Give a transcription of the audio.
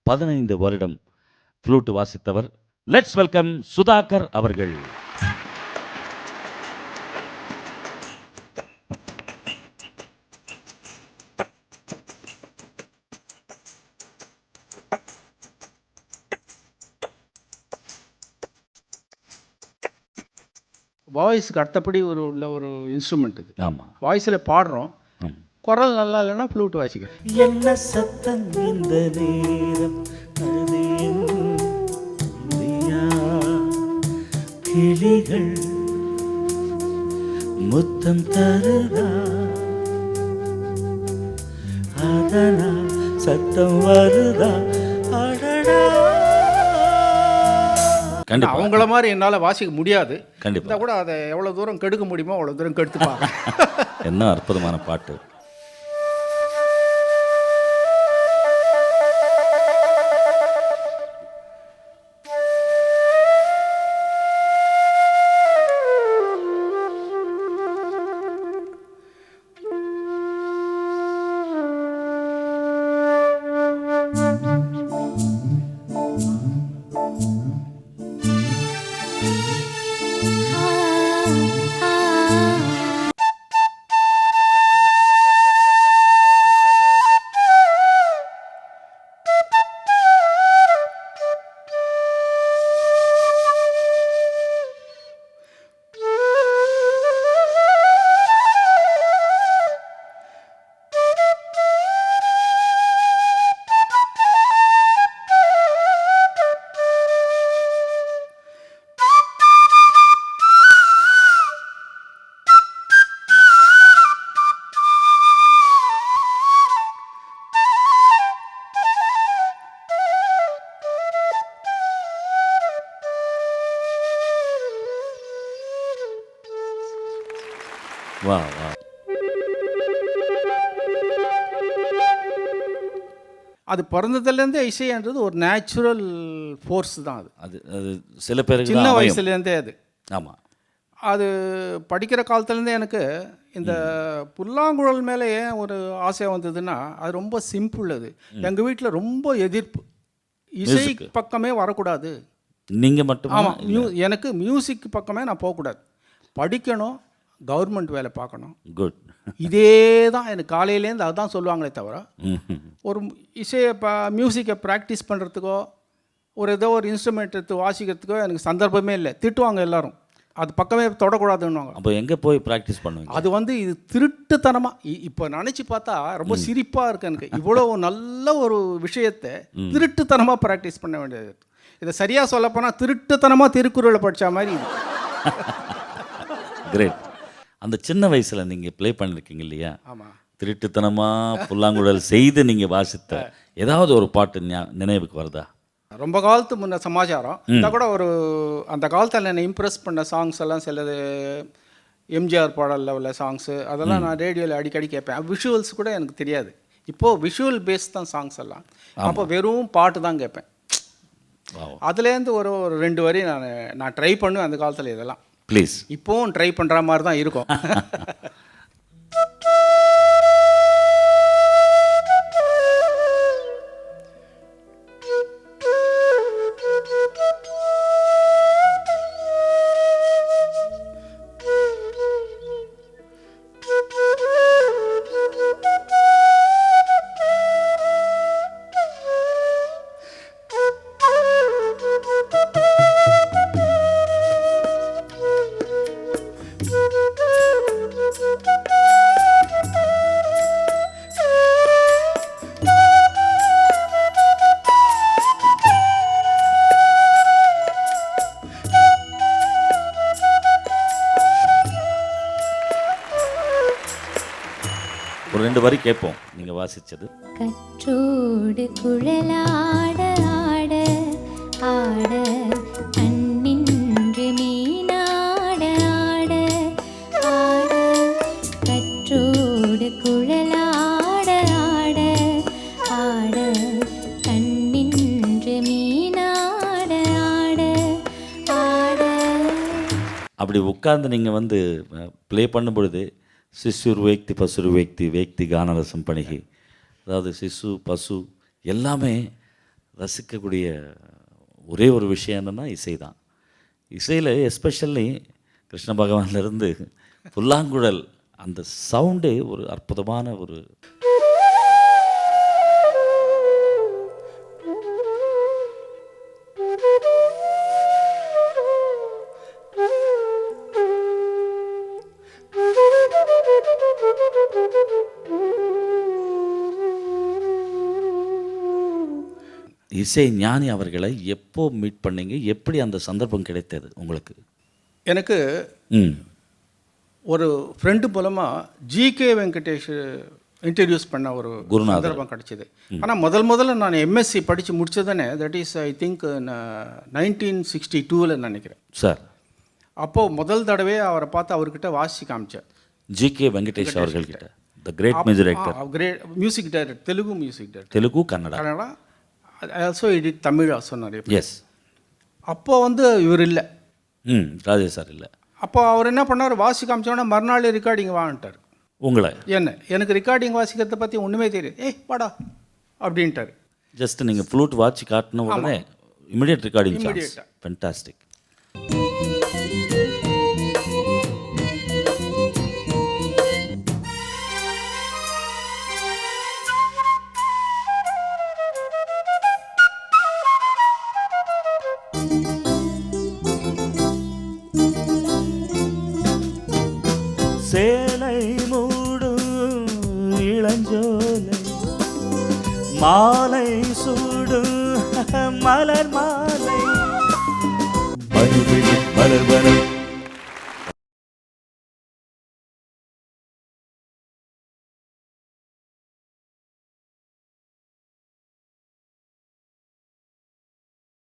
15 வருடம் ஃப்ளூட் வாசித்தவர். Let's welcome Sudhakar அவர்கள். வாய்ஸுக்கு அடுத்தபடி உள்ள ஒரு இன்ஸ்ட்ருமெண்ட் இது. ஆமாம், வாய்ஸில் பாடுறோம், குரல் நல்லா இல்லைன்னா ஃப்ளூட் வாசிக்கிறேன். என்ன சத்தம் இந்த நேரம் கிளிகள் முத்தம் தருதா, அதனால் சத்தம் வருதா, அடடா. கண்டிப்பா அவங்கள மாதிரி என்னால் வாசிக்க முடியாது. கண்டிப்பா கூட அதை எவ்வளோ தூரம் கெடுக்க முடியுமோ அவ்வளோ தூரம் கெடுத்துப்பாங்க. என்ன அற்புதமான பாட்டு. வா வா. அது பிறந்ததுலேருந்தே இசைன்றது ஒரு நேச்சுரல் ஃபோர்ஸ் தான். அது அது சில பேருக்கு சின்ன வயசுலேருந்தே அது. ஆமாம், அது படிக்கிற காலத்துலேருந்தே எனக்கு இந்த புல்லாங்குழல் மேலே ஏன் ஒரு ஆசை வந்ததுன்னா, அது ரொம்ப சிம்பிள். அது எங்கள் வீட்டில் ரொம்ப எதிர்ப்பு, இசை பக்கமே வரக்கூடாது. நீங்கள் மட்டும். ஆமாம், எனக்கு மியூசிக் பக்கமே நான் போகக்கூடாது, படிக்கணும், கவர்மெண்ட் வேலை பார்க்கணும். குட். இதே தான் எனக்கு காலையிலேருந்து அதுதான் சொல்லுவாங்களே தவிர, ஒரு இசையை மியூசிக்கை ப்ராக்டிஸ் பண்ணுறதுக்கோ ஏதோ ஒரு இன்ஸ்ட்ருமெண்ட் எடுத்து வாசிக்கிறதுக்கோ எனக்கு சந்தர்ப்பமே இல்லை. திட்டுவாங்க எல்லாரும், அது பக்கமே தொடக்கூடாதுன்னுவாங்க. அப்போ எங்கே போய் ப்ராக்டிஸ் பண்ணுவீங்க? அது இது திருட்டுத்தனமாக இப்போ நினச்சி பார்த்தா ரொம்ப சிரிப்பாக இருக்குது எனக்கு. இவ்வளோ நல்ல ஒரு விஷயத்தை திருட்டுத்தனமாக ப்ராக்டிஸ் பண்ண வேண்டியது. இதை சரியாக சொல்லப்போனால் திருட்டுத்தனமாக திருக்குறளை படித்த மாதிரி இது. கிரேட். அந்த சின்ன வயசில் நீங்கள் ப்ளே பண்ணியிருக்கீங்க இல்லையா? ஆமாம். திருட்டுத்தனமாக புல்லாங்குழல் செய்து நீங்கள் வாசித்த ஏதாவது ஒரு பாட்டு நினைவுக்கு வருதா? ரொம்ப காலத்து முன்ன சமாச்சாரம். இதை கூட அந்த காலத்தில் என்னை இம்ப்ரெஸ் பண்ண சாங்ஸ் எல்லாம் சிலது எம்ஜிஆர் பாடலில் உள்ள சாங்ஸு, அதெல்லாம் நான் ரேடியோவில் அடிக்கடி கேட்பேன். விஷுவல்ஸ் கூட எனக்கு தெரியாது. இப்போது விஷுவல் பேஸ் தான் சாங்ஸ் எல்லாம். அப்போ வெறும் பாட்டு தான் கேட்பேன். அதுலேருந்து ஒரு 2 வரி நான் ட்ரை பண்ணுவேன் அந்த காலத்தில். இதெல்லாம் ப்ளீஸ் இப்போவும் ட்ரை பண்ணுற மாதிரி தான் இருக்கும். ஒரு 2 வரி கேட்போம் நீங்கள் வாசித்தது. கற்றோடு குழலாட ஆட ஆட கண்ணின்று மீனாட ஆட ஆட கற்றோடு குழலாட ஆட ஆட கண்ணின்று மீனாட ஆட ஆட. அப்படி உட்கார்ந்து நீங்கள் வந்து ப்ளே பண்ணும் பொழுது சிசுர் வேக்தி பசுர் வேக்தி வேக்தி கானரசம் பணிகி, அதாவது சிசு பசு எல்லாமே ரசிக்கக்கூடிய ஒரே ஒரு விஷயம் என்னென்னா இசை தான். இசையில் எஸ்பெஷலி கிருஷ்ண பகவான்லேருந்து புல்லாங்குழல் அந்த சவுண்டே ஒரு அற்புதமான ஒரு இசை ஞானி அவர்களை எப்போ மீட் பண்ணீங்க? எப்படி அந்த சந்தர்ப்பம் கிடைத்தது உங்களுக்கு? எனக்கு ம் ஒரு ஃப்ரெண்டு மூலமாக ஜிகே வெங்கடேஷ் இன்ட்ரடியூஸ் பண்ண ஒரு குருநாதர். சந்தர்ப்பம் கிடச்சிது. ஆனால் முதல்ல நான் எம்எஸ்சி படித்து முடித்ததானே, தட் இஸ் ஐ திங்க் 1962 நினைக்கிறேன். சார், அப்போது முதல் தடவை அவரை பார்த்து அவர்கிட்ட வாசி காமிச்சேன். ஜிகே வெங்கடேஷ் அவர்கள்கிட்ட, the great music director, great music director, Telugu music director, Telugu, Kannada, Kannada, also edit Tamil சொன்னார். எஸ். அப்போது இவர் இல்லை. ராஜேஷ் சார் இல்லை. அப்போ அவர் என்ன பண்ணார், வாசி காமிச்சோன்னா மறுநாள் ரெக்கார்டிங் வாங்கிட்டார். உங்களை எனக்கு ரெக்கார்டிங் வாசிக்கிறத பற்றி ஒன்றுமே தெரியாது. வாடா அப்படின்ட்டார். ஜஸ்ட் நீங்கள் ஃப்ளூட் வாட்ச் காட்டின உடனே இமிடியேட் ரெக்கார்டிங் சான்ஸ். ஃபென்டாஸ்டிக். சேலை மூடும் இளஞ்சோலை மாலை சூடும் மலர் மாலை மறுபடி மலர் வரும்